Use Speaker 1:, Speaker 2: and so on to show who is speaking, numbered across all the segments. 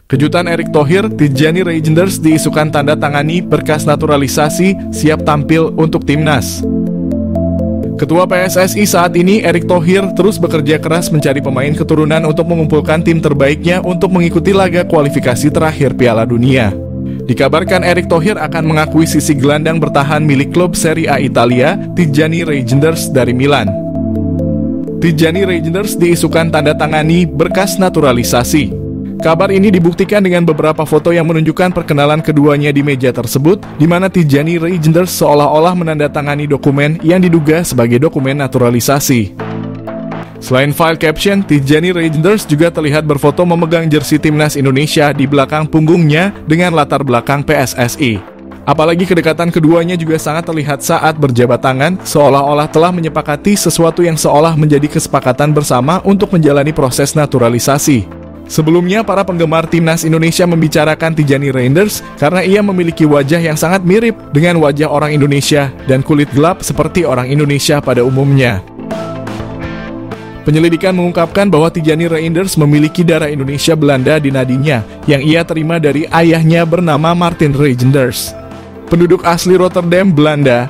Speaker 1: Kejutan Erick Thohir, Tijjani Reijnders diisukan tanda tangani berkas naturalisasi, siap tampil untuk timnas. Ketua PSSI saat ini, Erick Thohir, terus bekerja keras mencari pemain keturunan untuk mengumpulkan tim terbaiknya untuk mengikuti laga kualifikasi terakhir Piala Dunia. Dikabarkan Erick Thohir akan mengakuisisi gelandang bertahan milik klub Serie A Italia, Tijjani Reijnders dari Milan. Tijjani Reijnders diisukan tanda tangani berkas naturalisasi. Kabar ini dibuktikan dengan beberapa foto yang menunjukkan perkenalan keduanya di meja tersebut, di mana Tijjani Reijnders seolah-olah menandatangani dokumen yang diduga sebagai dokumen naturalisasi. Selain file caption, Tijjani Reijnders juga terlihat berfoto memegang jersey timnas Indonesia di belakang punggungnya dengan latar belakang PSSI. Apalagi kedekatan keduanya juga sangat terlihat saat berjabat tangan, seolah-olah telah menyepakati sesuatu yang seolah menjadi kesepakatan bersama untuk menjalani proses naturalisasi. Sebelumnya, para penggemar timnas Indonesia membicarakan Tijjani Reijnders karena ia memiliki wajah yang sangat mirip dengan wajah orang Indonesia dan kulit gelap seperti orang Indonesia pada umumnya. Penyelidikan mengungkapkan bahwa Tijjani Reijnders memiliki darah Indonesia Belanda di nadinya yang ia terima dari ayahnya bernama Martin Reijnders, penduduk asli Rotterdam, Belanda,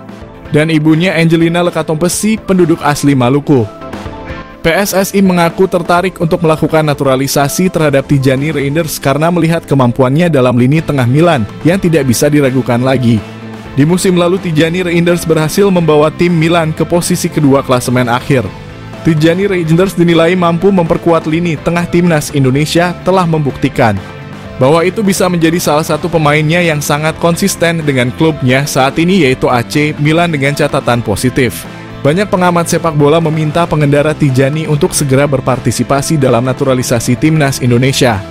Speaker 1: dan ibunya Angelina Lekatompesi, penduduk asli Maluku. PSSI mengaku tertarik untuk melakukan naturalisasi terhadap Tijjani Reijnders karena melihat kemampuannya dalam lini tengah Milan yang tidak bisa diragukan lagi. Di musim lalu, Tijjani Reijnders berhasil membawa tim Milan ke posisi kedua klasemen akhir. Tijjani Reijnders dinilai mampu memperkuat lini tengah timnas Indonesia, telah membuktikan bahwa itu bisa menjadi salah satu pemainnya yang sangat konsisten dengan klubnya saat ini, yaitu AC Milan, dengan catatan positif. Banyak pengamat sepak bola meminta pengendara Tijjani untuk segera berpartisipasi dalam naturalisasi timnas Indonesia.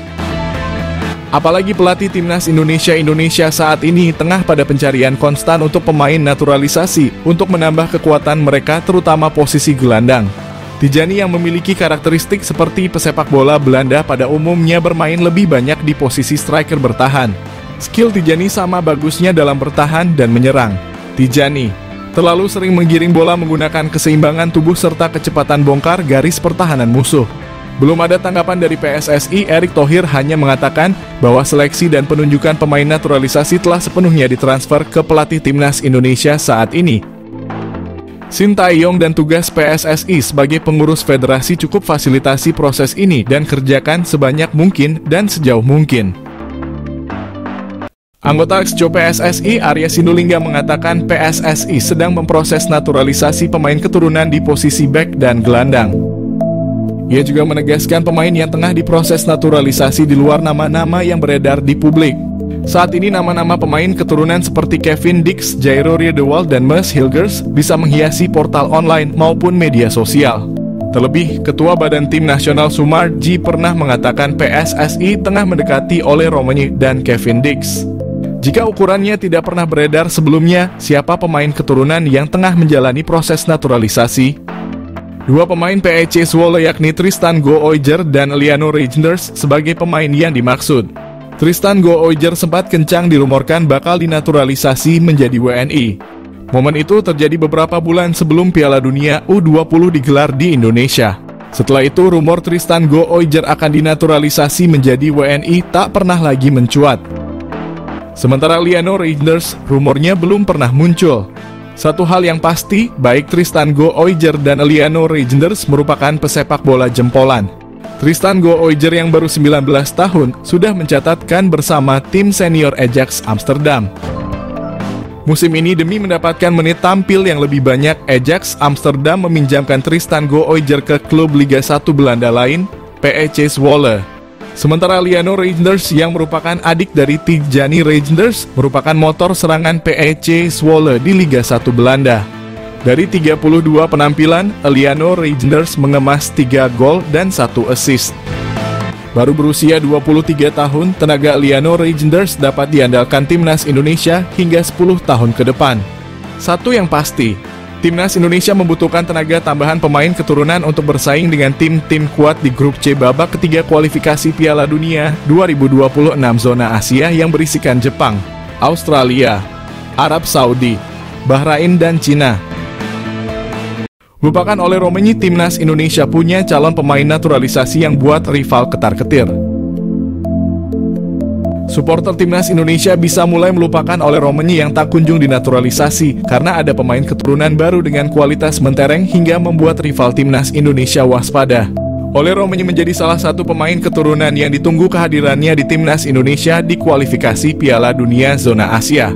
Speaker 1: Apalagi pelatih timnas Indonesia saat ini tengah pada pencarian konstan untuk pemain naturalisasi untuk menambah kekuatan mereka, terutama posisi gelandang. Tijjani yang memiliki karakteristik seperti pesepak bola Belanda pada umumnya bermain lebih banyak di posisi striker bertahan. Skill Tijjani sama bagusnya dalam bertahan dan menyerang. Tijjani terlalu sering menggiring bola menggunakan keseimbangan tubuh serta kecepatan bongkar garis pertahanan musuh. Belum ada tanggapan dari PSSI, Erick Thohir hanya mengatakan bahwa seleksi dan penunjukan pemain naturalisasi telah sepenuhnya ditransfer ke pelatih timnas Indonesia saat ini. Sintayong dan tugas PSSI sebagai pengurus federasi cukup fasilitasi proses ini dan kerjakan sebanyak mungkin dan sejauh mungkin. Anggota Exco PSSI, Arya Sinulinga, mengatakan PSSI sedang memproses naturalisasi pemain keturunan di posisi bek dan gelandang. Ia juga menegaskan pemain yang tengah diproses naturalisasi di luar nama-nama yang beredar di publik. Saat ini nama-nama pemain keturunan seperti Kevin Dix, Jairo Riedewald, dan Meus Hilgers bisa menghiasi portal online maupun media sosial. Terlebih, Ketua Badan Tim Nasional Sumarji pernah mengatakan PSSI tengah mendekati Ole Romani dan Kevin Dix. Jika ukurannya tidak pernah beredar sebelumnya, siapa pemain keturunan yang tengah menjalani proses naturalisasi? Dua pemain PEC Zwolle yakni Tristan Gooijer dan Liano Reijnders sebagai pemain yang dimaksud. Tristan Gooijer sempat kencang dirumorkan bakal dinaturalisasi menjadi WNI. Momen itu terjadi beberapa bulan sebelum Piala Dunia U20 digelar di Indonesia. Setelah itu, rumor Tristan Gooijer akan dinaturalisasi menjadi WNI tak pernah lagi mencuat. Sementara Liano Reijnders, rumornya belum pernah muncul. Satu hal yang pasti, baik Tristan Gooijer dan Liano Reijnders merupakan pesepak bola jempolan. Tristan Gooijer yang baru 19 tahun sudah mencatatkan bersama tim senior Ajax Amsterdam. Musim ini demi mendapatkan menit tampil yang lebih banyak, Ajax Amsterdam meminjamkan Tristan Gooijer ke klub Liga 1 Belanda lain, PEC Zwolle. Sementara Liano Reijnders yang merupakan adik dari Tijjani Reijnders merupakan motor serangan PEC Zwolle di Liga 1 Belanda. Dari 32 penampilan, Liano Reijnders mengemas 3 gol dan 1 assist. Baru berusia 23 tahun, tenaga Liano Reijnders dapat diandalkan timnas Indonesia hingga 10 tahun ke depan. Satu yang pasti, timnas Indonesia membutuhkan tenaga tambahan pemain keturunan untuk bersaing dengan tim-tim kuat di grup C babak ketiga kualifikasi Piala Dunia 2026 zona Asia yang berisikan Jepang, Australia, Arab Saudi, Bahrain, dan Cina. Merupakan Ole Romani, timnas Indonesia punya calon pemain naturalisasi yang buat rival ketar-ketir. Supporter timnas Indonesia bisa mulai melupakan Ole Romenyi yang tak kunjung dinaturalisasi karena ada pemain keturunan baru dengan kualitas mentereng hingga membuat rival timnas Indonesia waspada. Ole Romenyi menjadi salah satu pemain keturunan yang ditunggu kehadirannya di timnas Indonesia di kualifikasi Piala Dunia Zona Asia.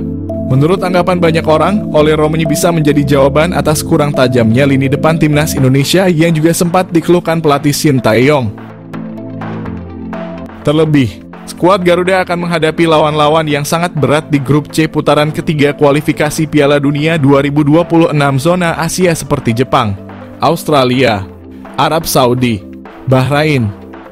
Speaker 1: Menurut anggapan banyak orang, Ole Romenyi bisa menjadi jawaban atas kurang tajamnya lini depan timnas Indonesia yang juga sempat dikeluhkan pelatih Shin Tae-yong. Terlebih, skuad Garuda akan menghadapi lawan-lawan yang sangat berat di grup C putaran ketiga kualifikasi Piala Dunia 2026 Zona Asia seperti Jepang, Australia, Arab Saudi, Bahrain,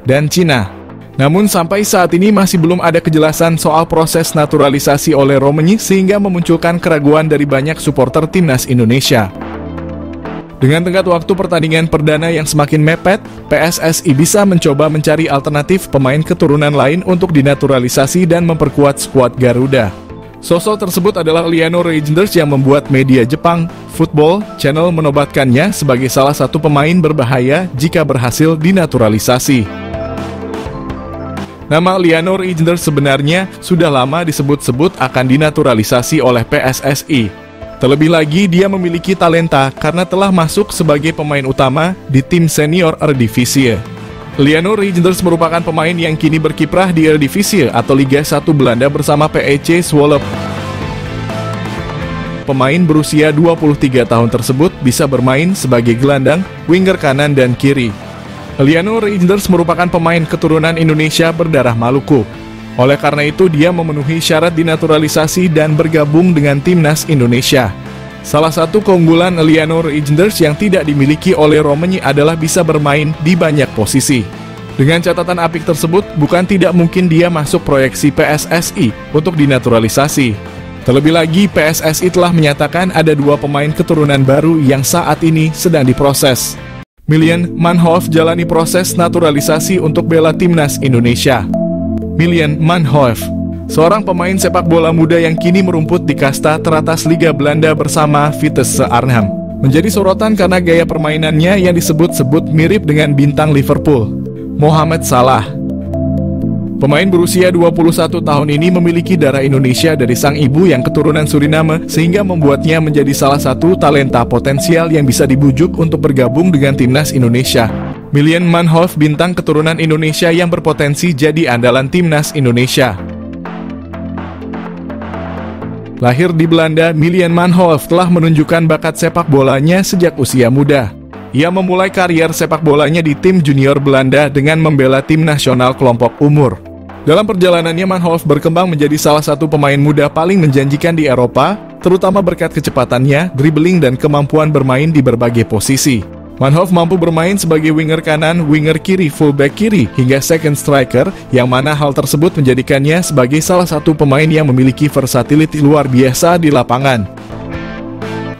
Speaker 1: dan Cina. Namun sampai saat ini masih belum ada kejelasan soal proses naturalisasi Ole Romenyi sehingga memunculkan keraguan dari banyak supporter timnas Indonesia. Dengan tenggat waktu pertandingan perdana yang semakin mepet, PSSI bisa mencoba mencari alternatif pemain keturunan lain untuk dinaturalisasi dan memperkuat skuad Garuda. Sosok tersebut adalah Liano Reijnders yang membuat media Jepang, Football Channel menobatkannya sebagai salah satu pemain berbahaya jika berhasil dinaturalisasi. Nama Liano Reijnders sebenarnya sudah lama disebut-sebut akan dinaturalisasi oleh PSSI. Terlebih lagi, dia memiliki talenta karena telah masuk sebagai pemain utama di tim senior Eredivisie. Liano Reijnders merupakan pemain yang kini berkiprah di Eredivisie atau Liga 1 Belanda bersama PEC Zwolle. Pemain berusia 23 tahun tersebut bisa bermain sebagai gelandang, winger kanan dan kiri. Liano Reijnders merupakan pemain keturunan Indonesia berdarah Maluku. Oleh karena itu, dia memenuhi syarat dinaturalisasi dan bergabung dengan timnas Indonesia. Salah satu keunggulan Liano Reijnders yang tidak dimiliki oleh Romenyi adalah bisa bermain di banyak posisi. Dengan catatan apik tersebut, bukan tidak mungkin dia masuk proyeksi PSSI untuk dinaturalisasi. Terlebih lagi, PSSI telah menyatakan ada dua pemain keturunan baru yang saat ini sedang diproses. Milian Manhoef jalani proses naturalisasi untuk bela timnas Indonesia. Milian Manhoef, seorang pemain sepak bola muda yang kini merumput di kasta teratas Liga Belanda bersama Vitesse Arnhem, menjadi sorotan karena gaya permainannya yang disebut-sebut mirip dengan bintang Liverpool, Mohamed Salah. Pemain berusia 21 tahun ini memiliki darah Indonesia dari sang ibu yang keturunan Suriname sehingga membuatnya menjadi salah satu talenta potensial yang bisa dibujuk untuk bergabung dengan timnas Indonesia. Milian Manhoef bintang keturunan Indonesia yang berpotensi jadi andalan timnas Indonesia. Lahir di Belanda, Milian Manhoef telah menunjukkan bakat sepak bolanya sejak usia muda. Ia memulai karier sepak bolanya di tim junior Belanda dengan membela tim nasional kelompok umur. Dalam perjalanannya, Manhoef berkembang menjadi salah satu pemain muda paling menjanjikan di Eropa, terutama berkat kecepatannya, dribbling dan kemampuan bermain di berbagai posisi. Manhoef mampu bermain sebagai winger kanan, winger kiri, fullback kiri, hingga second striker, yang mana hal tersebut menjadikannya sebagai salah satu pemain yang memiliki versatility luar biasa di lapangan.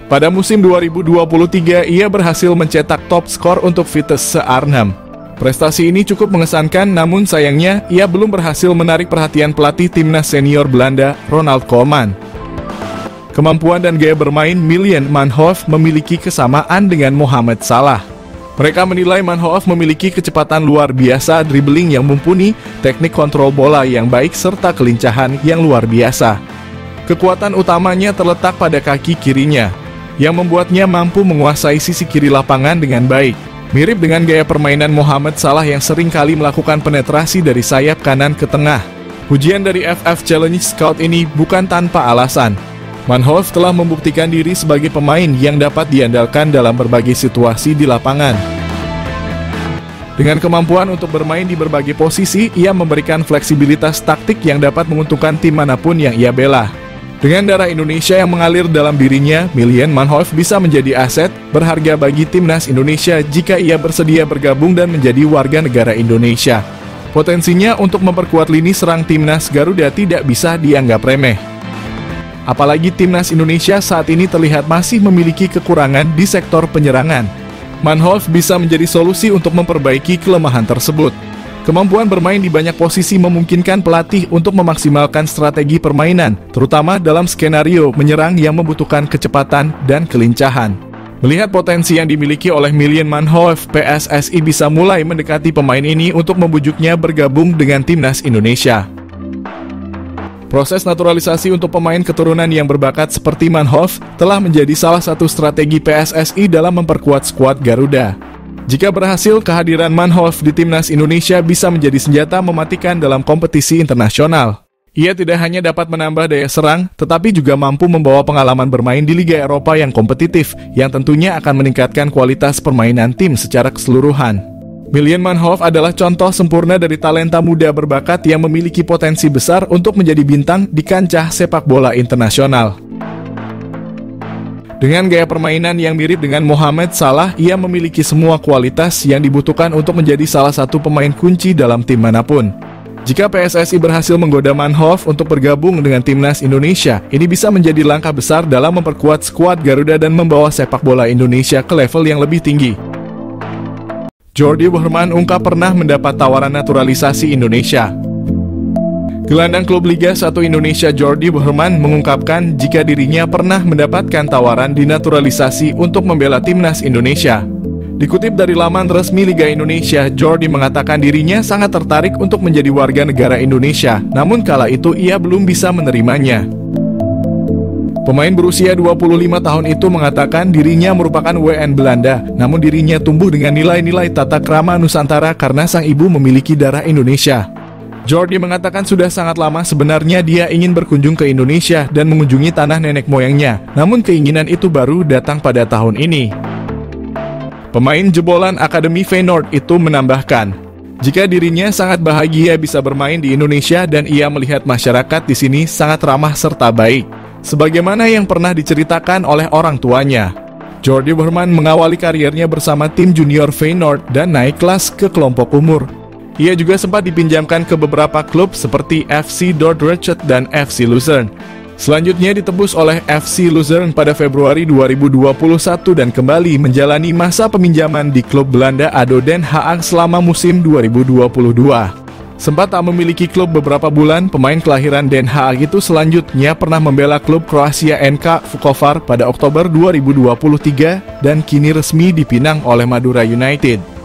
Speaker 1: Pada musim 2023, ia berhasil mencetak top skor untuk Vitesse Arnhem. Prestasi ini cukup mengesankan, namun sayangnya ia belum berhasil menarik perhatian pelatih timnas senior Belanda, Ronald Koeman. Kemampuan dan gaya bermain Milian Manhoef memiliki kesamaan dengan Mohamed Salah. Mereka menilai Manhoef memiliki kecepatan luar biasa, dribbling yang mumpuni, teknik kontrol bola yang baik, serta kelincahan yang luar biasa. Kekuatan utamanya terletak pada kaki kirinya, yang membuatnya mampu menguasai sisi kiri lapangan dengan baik. Mirip dengan gaya permainan Mohamed Salah yang sering kali melakukan penetrasi dari sayap kanan ke tengah. Pujian dari FF Challenge Scout ini bukan tanpa alasan. Manhoef telah membuktikan diri sebagai pemain yang dapat diandalkan dalam berbagai situasi di lapangan. Dengan kemampuan untuk bermain di berbagai posisi, ia memberikan fleksibilitas taktik yang dapat menguntungkan tim manapun yang ia bela. Dengan darah Indonesia yang mengalir dalam dirinya, Milian Manhoef bisa menjadi aset berharga bagi timnas Indonesia jika ia bersedia bergabung dan menjadi warga negara Indonesia. Potensinya untuk memperkuat lini serang timnas Garuda tidak bisa dianggap remeh. Apalagi timnas Indonesia saat ini terlihat masih memiliki kekurangan di sektor penyerangan. Manhoef bisa menjadi solusi untuk memperbaiki kelemahan tersebut. Kemampuan bermain di banyak posisi memungkinkan pelatih untuk memaksimalkan strategi permainan, terutama dalam skenario menyerang yang membutuhkan kecepatan dan kelincahan. Melihat potensi yang dimiliki oleh Milian Manhoef, PSSI bisa mulai mendekati pemain ini untuk membujuknya bergabung dengan timnas Indonesia. Proses naturalisasi untuk pemain keturunan yang berbakat seperti Manhoef telah menjadi salah satu strategi PSSI dalam memperkuat skuad Garuda. Jika berhasil, kehadiran Manhoef di timnas Indonesia bisa menjadi senjata mematikan dalam kompetisi internasional. Ia tidak hanya dapat menambah daya serang, tetapi juga mampu membawa pengalaman bermain di Liga Eropa yang kompetitif, yang tentunya akan meningkatkan kualitas permainan tim secara keseluruhan. Miljan Manhoef adalah contoh sempurna dari talenta muda berbakat yang memiliki potensi besar untuk menjadi bintang di kancah sepak bola internasional. Dengan gaya permainan yang mirip dengan Mohamed Salah, ia memiliki semua kualitas yang dibutuhkan untuk menjadi salah satu pemain kunci dalam tim manapun. Jika PSSI berhasil menggoda Manhoef untuk bergabung dengan timnas Indonesia, ini bisa menjadi langkah besar dalam memperkuat skuad Garuda dan membawa sepak bola Indonesia ke level yang lebih tinggi. Jordi Weerman ungkap pernah mendapat tawaran naturalisasi Indonesia. Gelandang klub Liga 1 Indonesia Jordi Weerman mengungkapkan jika dirinya pernah mendapatkan tawaran dinaturalisasi untuk membela timnas Indonesia. Dikutip dari laman resmi Liga Indonesia, Jordi mengatakan dirinya sangat tertarik untuk menjadi warga negara Indonesia, namun kala itu ia belum bisa menerimanya. Pemain berusia 25 tahun itu mengatakan dirinya merupakan WN Belanda, namun dirinya tumbuh dengan nilai-nilai tata krama Nusantara karena sang ibu memiliki darah Indonesia. Jordi mengatakan sudah sangat lama sebenarnya dia ingin berkunjung ke Indonesia dan mengunjungi tanah nenek moyangnya, namun keinginan itu baru datang pada tahun ini. Pemain jebolan Akademi Feyenoord itu menambahkan, jika dirinya sangat bahagia bisa bermain di Indonesia dan ia melihat masyarakat di sini sangat ramah serta baik, sebagaimana yang pernah diceritakan oleh orang tuanya. Jordi Weerman mengawali karirnya bersama tim junior Feyenoord dan naik kelas ke kelompok umur. Ia juga sempat dipinjamkan ke beberapa klub seperti FC Dordrecht dan FC Luzern. Selanjutnya ditebus oleh FC Luzern pada Februari 2021 dan kembali menjalani masa peminjaman di klub Belanda ADO Den Haag selama musim 2022. Sempat tak memiliki klub beberapa bulan, pemain kelahiran Den Haag itu selanjutnya pernah membela klub Kroasia NK Vukovar pada Oktober 2023 dan kini resmi dipinang oleh Madura United.